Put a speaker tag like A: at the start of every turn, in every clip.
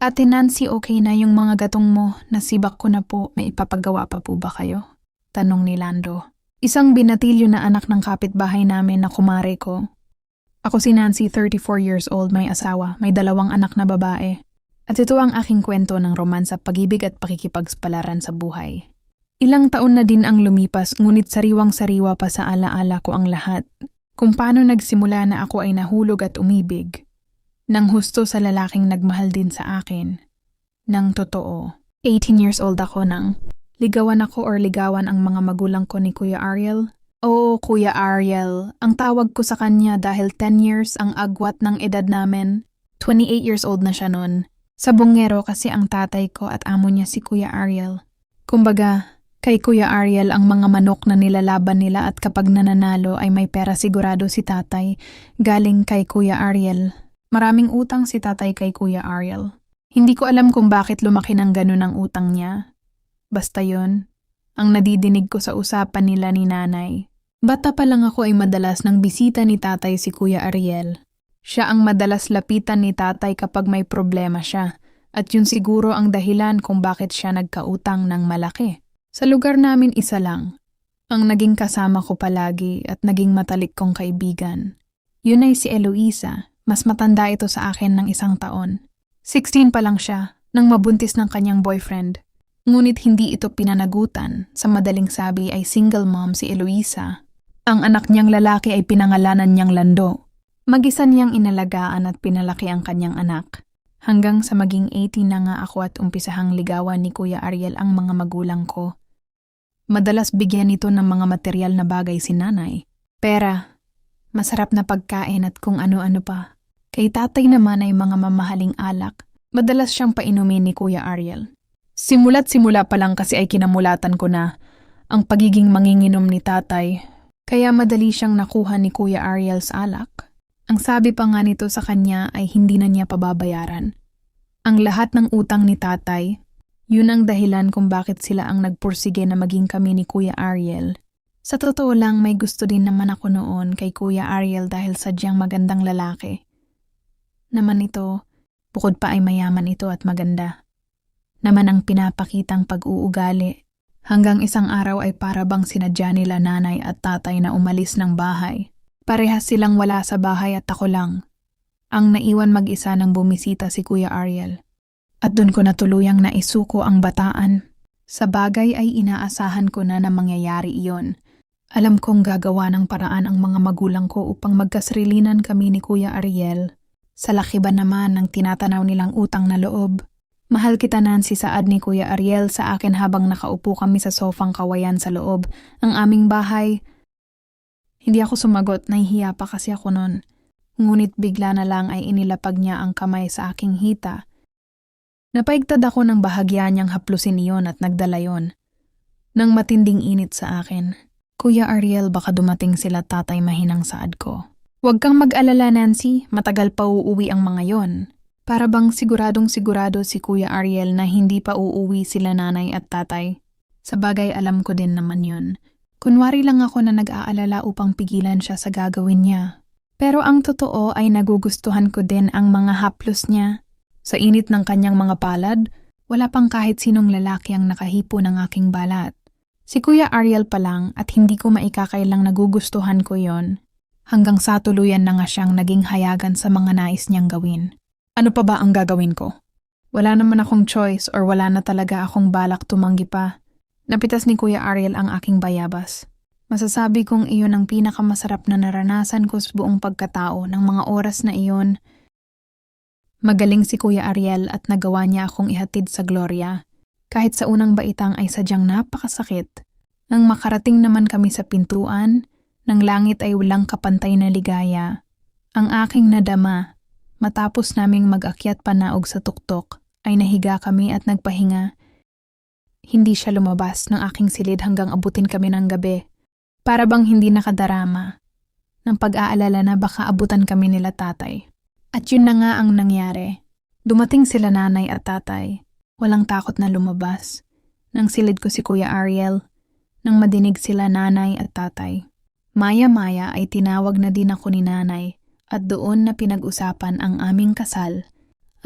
A: Ate Nancy, okay na yung mga gatong mo. Nasibak ko na po. May ipapagawa pa po ba kayo? Tanong ni Lando. Isang binatilyo na anak ng kapitbahay namin na kumare ko. Ako si Nancy, 34 years old, may asawa, may 2 anak na babae. At ito ang aking kwento ng romansa, pag-ibig at pakikipagsapalaran sa buhay. Ilang taon na din ang lumipas, ngunit sariwang-sariwa pa sa alaala ko ang lahat. Kung paano nagsimula na ako ay nahulog at umibig. Nang husto sa lalaking nagmahal din sa akin. Nang totoo. 18 years old ako nang ligawan ang mga magulang ko ni Kuya Ariel. Oo, Kuya Ariel. Ang tawag ko sa kanya dahil 10 years ang agwat ng edad namin. 28 years old na siya nun. Sabongero kasi ang tatay ko at amo niya si Kuya Ariel. Kumbaga, kay Kuya Ariel ang mga manok na nilalaban nila at kapag nananalo ay may pera sigurado si tatay galing kay Kuya Ariel. Maraming utang si tatay kay Kuya Ariel. Hindi ko alam kung bakit lumaki ng ganun ang utang niya. Basta yun, ang nadidinig ko sa usapan nila ni nanay. Bata pa lang ako ay madalas nang bisita ni tatay si Kuya Ariel. Siya ang madalas lapitan ni tatay kapag may problema siya. At yun siguro ang dahilan kung bakit siya nagkautang ng malaki. Sa lugar namin isa lang. Ang naging kasama ko palagi at naging matalik kong kaibigan. Yun ay si Eloisa. Mas matanda ito sa akin ng 1 taon. 16 pa lang siya nang mabuntis ng kanyang boyfriend. Ngunit hindi ito pinanagutan. Sa madaling sabi ay single mom si Eloisa. Ang anak niyang lalaki ay pinangalanan niyang Lando. Mag-isa niyang inalagaan at pinalaki ang kanyang anak. Hanggang sa maging 18 na nga ako at umpisahang ligawan ni Kuya Ariel ang mga magulang ko. Madalas bigyan ito ng mga material na bagay si nanay. Pera, masarap na pagkain at kung ano-ano pa. Kay tatay naman ay mga mamahaling alak. Madalas siyang painumin ni Kuya Ariel. Simula't simula pa lang kasi ay kinamulatan ko na ang pagiging manginginom ni tatay. Kaya madali siyang nakuha ni Kuya Ariel sa alak. Ang sabi pa nga nito sa kanya ay hindi na niya pababayaran. Ang lahat ng utang ni tatay, yun ang dahilan kung bakit sila ang nagpursige na maging kami ni Kuya Ariel. Sa totoo lang may gusto din naman ako noon kay Kuya Ariel dahil sadyang magandang lalaki. Naman ito, bukod pa ay mayaman ito at maganda. Naman ang pinapakitang pag-uugali. Hanggang isang araw ay para bang sinadya nila nanay at tatay na umalis ng bahay. Parehas silang wala sa bahay at ako lang. Ang naiwan mag-isa nang bumisita si Kuya Ariel. At dun ko natuluyang naisuko ang bataan. Sa bagay ay inaasahan ko na mangyayari iyon. Alam kong gagawa ng paraan ang mga magulang ko upang magkasrilinan kami ni Kuya Ariel. Sa laki ba naman ng tinatanaw nilang utang na loob? Mahal kita Nancy, saad ni Kuya Ariel sa akin habang nakaupo kami sa sofang kawayan sa loob ng aming bahay. Hindi ako sumagot, nahihiya pa kasi ako nun. Ngunit bigla na lang ay inilapag niya ang kamay sa aking hita. Napaigtad ako ng bahagya niyang haplusin iyon at nagdala yon. Nang matinding init sa akin. Kuya Ariel, baka dumating sila tatay, mahinang saad ko. Huwag kang mag-alala Nancy, matagal pa uuwi ang mga yon. Para bang siguradong sigurado si Kuya Ariel na hindi pa uuwi sila nanay at tatay. Sa bagay alam ko din naman yun. Kunwari lang ako na nag-aalala upang pigilan siya sa gagawin niya. Pero ang totoo ay nagugustuhan ko din ang mga haplos niya. Sa init ng kanyang mga palad, wala pang kahit sinong lalaki ang nakahipo ng aking balat. Si Kuya Ariel pa lang at hindi ko maikakailang nagugustuhan ko yon. Hanggang sa tuluyan na nga siyang naging hayagan sa mga nais niyang gawin. Ano pa ba ang gagawin ko? Wala naman akong choice or wala na talaga akong balak tumanggi pa. Napitas ni Kuya Ariel ang aking bayabas. Masasabi kong iyon ang pinakamasarap na naranasan ko sa buong pagkatao ng mga oras na iyon. Magaling si Kuya Ariel at nagawa niya akong ihatid sa Gloria. Kahit sa unang baitang ay sadyang napakasakit. Nang makarating naman kami sa pintuan, ng langit ay walang kapantay na ligaya. Ang aking nadama, matapos naming mag-akyat panaog sa tuktok, ay nahiga kami at nagpahinga. Hindi siya lumabas ng aking silid hanggang abutin kami ng gabi. Para bang hindi nakadarama. Nang pag-aalala na baka abutan kami nila tatay. At yun na nga ang nangyari. Dumating sila nanay at tatay. Walang takot na lumabas. Nang silid ko si Kuya Ariel. Nang madinig sila nanay at tatay. Maya-maya ay tinawag na din ako ni nanay at doon na pinag-usapan ang aming kasal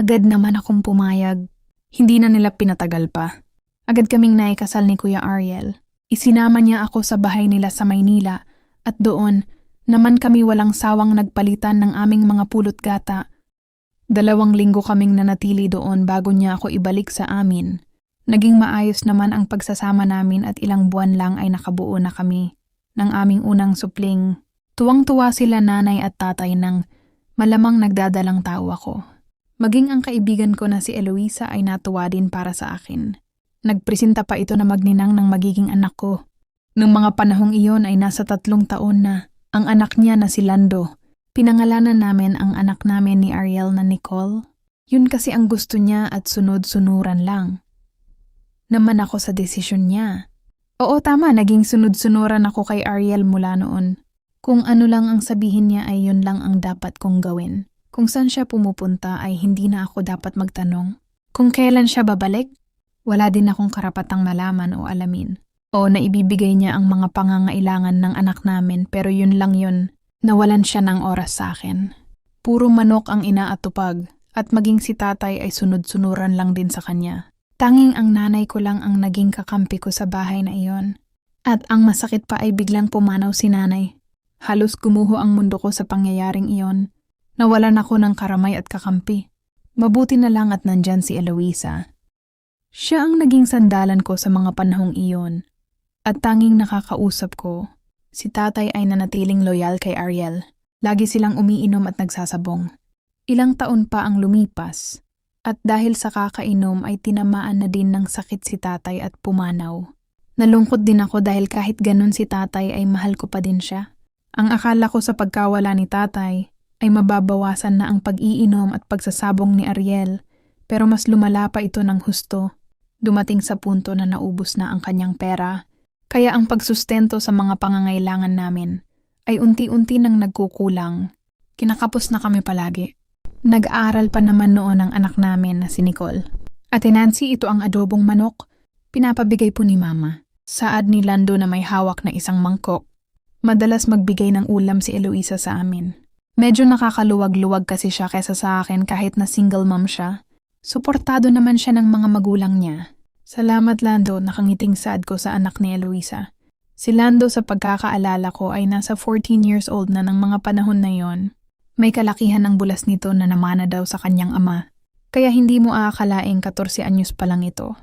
A: Agad naman akong pumayag. Hindi na nila pinatagal pa. Agad kaming naikasal ni Kuya Ariel. Isinama niya ako sa bahay nila sa Maynila at doon naman kami walang sawang nagpalitan ng aming mga pulot gata. 2 linggo kaming nanatili doon bago niya ako ibalik sa amin. Naging maayos naman ang pagsasama namin at ilang buwan lang ay nakabuo na kami ng aming unang supling. Tuwang-tuwa sila nanay at tatay nang malamang nagdadalang tao ako. Maging ang kaibigan ko na si Eloisa ay natuwa din para sa akin. Nagpresenta pa ito na magninang ng magiging anak ko. Nung mga panahong iyon ay nasa 3 taon na. Ang anak niya na si Lando. Pinangalanan namin ang anak namin ni Ariel na Nicole. Yun kasi ang gusto niya at sunod-sunuran lang. Naman ako sa desisyon niya. Oo, tama, naging sunod-sunuran ako kay Ariel mula noon. Kung ano lang ang sabihin niya ay yun lang ang dapat kong gawin. Kung saan siya pumupunta ay hindi na ako dapat magtanong. Kung kailan siya babalik, wala din akong karapatang malaman o alamin. O naibibigay niya ang mga pangangailangan ng anak namin pero yun lang yun, nawalan siya ng oras sa akin. Puro manok ang inaatupag at maging si tatay ay sunod-sunuran lang din sa kanya. Tanging ang nanay ko lang ang naging kakampi ko sa bahay na iyon. At ang masakit pa ay biglang pumanaw si nanay. Halos gumuho ang mundo ko sa pangyayaring iyon. Nawalan ako ng karamay at kakampi. Mabuti na lang at nandyan si Eloisa. Siya ang naging sandalan ko sa mga panahong iyon. At tanging nakakausap ko, si tatay ay nanatiling loyal kay Ariel. Lagi silang umiinom at nagsasabong. Ilang taon pa ang lumipas. At dahil sa kakainom ay tinamaan na din ng sakit si tatay at pumanaw. Nalungkot din ako dahil kahit ganun si tatay ay mahal ko pa din siya. Ang akala ko sa pagkawala ni tatay ay mababawasan na ang pag-iinom at pagsasabong ni Ariel, pero mas lumala pa ito ng husto. Dumating sa punto na naubos na ang kanyang pera, kaya ang pagsustento sa mga pangangailangan namin ay unti-unti nang nagkukulang. Kinakapos na kami palagi. Nag-aaral pa naman noon ang anak namin na si Nicole. Ate Nancy, ito ang adobong manok. Pinapabigay po ni Mama. Saad ni Lando na may hawak na isang mangkok. Madalas magbigay ng ulam si Eloisa sa amin. Medyo nakakaluwag-luwag kasi siya kesa sa akin kahit na single mom siya. Suportado naman siya ng mga magulang niya. Salamat Lando, nakangiting saad ko sa anak ni Eloisa. Si Lando sa pagkakaalala ko ay nasa 14 years old na ng mga panahon na yon. May kalakihan ng bulas nito na namana daw sa kanyang ama. Kaya hindi mo aakalaing 14 anyos pa lang ito.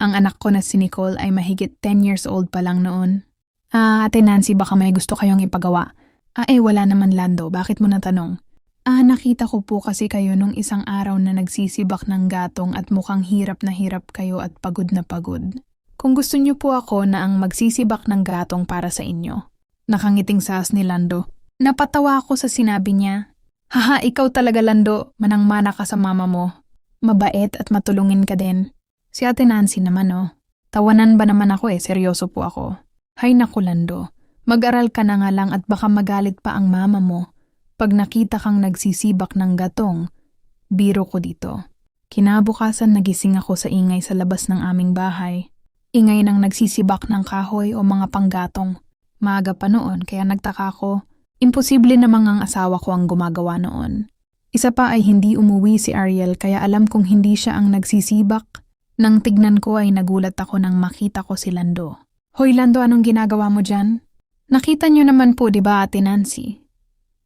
A: Ang anak ko na si Nicole ay mahigit 10 years old pa lang noon. Ate Nancy, baka may gusto kayong ipagawa. Wala naman Lando, bakit mo natanong? Nakita ko po kasi kayo nung isang araw na nagsisibak ng gatong at mukhang hirap na hirap kayo at pagod na pagod. Kung gusto niyo po ako na ang magsisibak ng gatong para sa inyo. Nakangiting sahas ni Lando. Napatawa ako sa sinabi niya. Haha, ikaw talaga Lando, manang-mana ka sa mama mo. Mabait at matulungin ka din. Si Ate Nancy naman Tawanan ba naman ako seryoso po ako. Hay naku Lando, mag-aral ka na nga lang at baka magalit pa ang mama mo. Pag nakita kang nagsisibak ng gatong, biro ko dito. Kinabukasan nagising ako sa ingay sa labas ng aming bahay. Ingay ng nagsisibak ng kahoy o mga panggatong. Maaga pa noon kaya nagtaka ko. Imposible namang ang asawa ko ang gumagawa noon. Isa pa ay hindi umuwi si Ariel kaya alam kong hindi siya ang nagsisibak. Nang tignan ko ay nagulat ako nang makita ko si Lando. Hoy Lando, anong ginagawa mo dyan? Nakita niyo naman po diba Ate Nancy?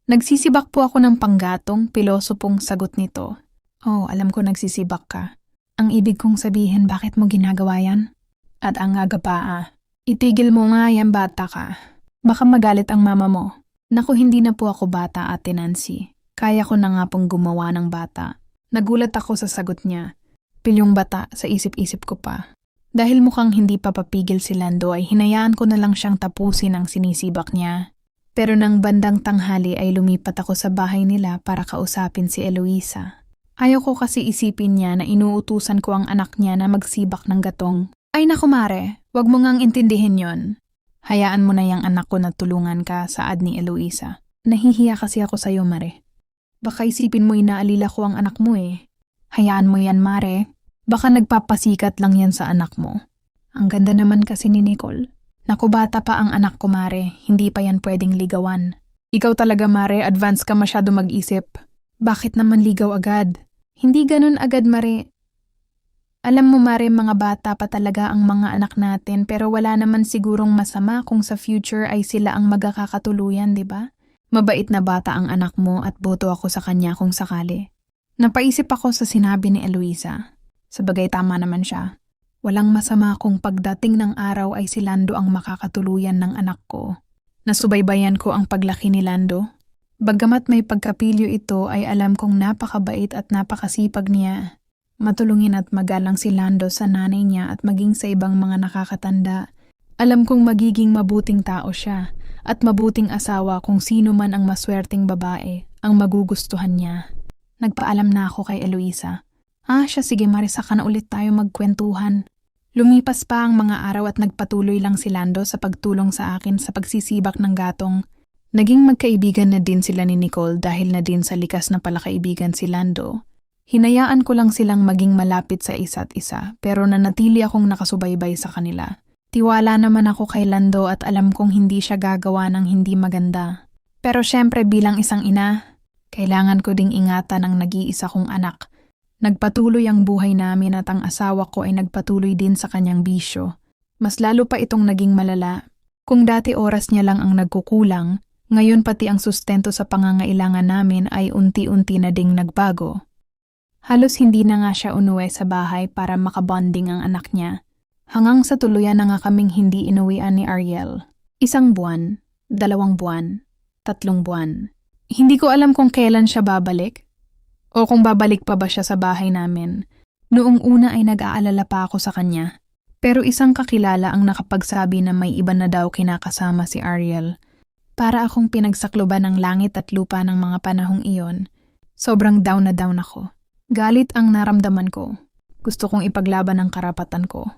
A: Nagsisibak po ako ng panggatong, piloso pong sagot nito. Alam ko nagsisibak ka. Ang ibig kong sabihin bakit mo ginagawa yan? At ang aga pa Itigil mo nga yan bata ka. Baka magalit ang mama mo. Naku, hindi na po ako bata Ate Nancy. Kaya ko na nga pong gumawa ng bata. Nagulat ako sa sagot niya. Pilyong bata sa isip-isip ko pa. Dahil mukhang hindi pa papigil si Lando ay hinayaan ko na lang siyang tapusin ang sinisibak niya. Pero nang bandang tanghali ay lumipat ako sa bahay nila para kausapin si Eloisa. Ayaw ko kasi isipin niya na inuutusan ko ang anak niya na magsibak ng gatong. Ay naku Mare, wag mo ngang intindihin yon. Hayaan mo na yang anak ko na tulungan ka, saad ni Eloisa. Nahihiya kasi ako sa'yo, Mare. Baka isipin mo inaalila ko ang anak mo Hayaan mo yan, Mare. Baka nagpapasikat lang yan sa anak mo. Ang ganda naman kasi ni Nicole. Naku, bata pa ang anak ko, Mare. Hindi pa yan pwedeng ligawan. Ikaw talaga, Mare. Advance ka masyado mag-isip. Bakit naman ligaw agad? Hindi ganun agad, Mare. Alam mo, Mare, mga bata pa talaga ang mga anak natin pero wala naman sigurong masama kung sa future ay sila ang magkakatuluyan, di ba? Mabait na bata ang anak mo at boto ako sa kanya kung sakali. Napaisip ako sa sinabi ni Eloisa. Sabagay tama naman siya. Walang masama kung pagdating ng araw ay si Lando ang makakatuluyan ng anak ko. Nasubaybayan ko ang paglaki ni Lando. Bagamat may pagkapilyo ito ay alam kong napakabait at napakasipag niya. Matulungin at magalang si Lando sa nanay niya at maging sa ibang mga nakakatanda. Alam kong magiging mabuting tao siya at mabuting asawa kung sino man ang maswerteng babae ang magugustuhan niya. Nagpaalam na ako kay Eloisa. Siya sige Mare, saka na ulit tayo magkwentuhan. Lumipas pa ang mga araw at nagpatuloy lang si Lando sa pagtulong sa akin sa pagsisibak ng gatong. Naging magkaibigan na din sila ni Nicole dahil na din sa likas na palakaibigan si Lando. Hinayaan ko lang silang maging malapit sa isa't isa pero nanatili akong nakasubaybay sa kanila. Tiwala naman ako kay Lando at alam kong hindi siya gagawa ng hindi maganda. Pero syempre bilang isang ina, kailangan ko ding ingatan ang nag-iisa kong anak. Nagpatuloy ang buhay namin at ang asawa ko ay nagpatuloy din sa kanyang bisyo. Mas lalo pa itong naging malala. Kung dati oras niya lang ang nagkukulang, ngayon pati ang sustento sa pangangailangan namin ay unti-unti na ding nagbago. Halos hindi na nga siya unuwi sa bahay para makabonding ang anak niya. Hanggang sa tuluyan na nga kaming hindi inuwian ni Ariel. 1 buwan, 2 buwan, 3 buwan. Hindi ko alam kung kailan siya babalik o kung babalik pa ba siya sa bahay namin. Noong una ay nag-aalala pa ako sa kanya. Pero isang kakilala ang nakapagsabi na may iba na daw kinakasama si Ariel. Para akong pinagsakloban ng langit at lupa ng mga panahong iyon. Sobrang down na down ako. Galit ang naramdaman ko. Gusto kong ipaglaban ang karapatan ko.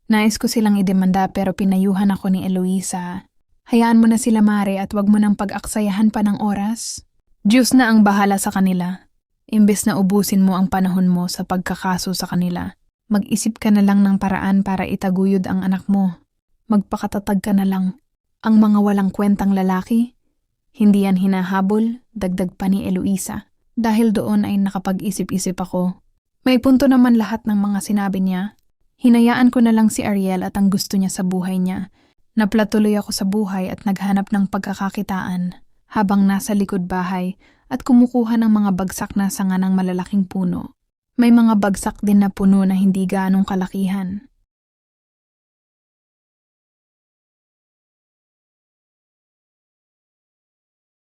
A: Nais ko silang idemanda pero pinayuhan ako ni Eloisa. Hayaan mo na sila Mare at wag mo nang pag-aksayahan pa ng oras. Diyos na ang bahala sa kanila. Imbes na ubusin mo ang panahon mo sa pagkakaso sa kanila, mag-isip ka na lang ng paraan para itaguyod ang anak mo. Magpakatatag ka na lang. Ang mga walang kwentang lalaki, hindi yan hinahabol, dagdag pa ni Eloisa. Dahil doon ay nakapag-isip-isip ako. May punto naman lahat ng mga sinabi niya. Hinayaan ko na lang si Ariel at ang gusto niya sa buhay niya. Naplatuloy ako sa buhay at naghanap ng pagkakakitaan habang nasa likod bahay at kumukuha ng mga bagsak na sanga ng malalaking puno. May mga bagsak din na puno na hindi gaanong kalakihan.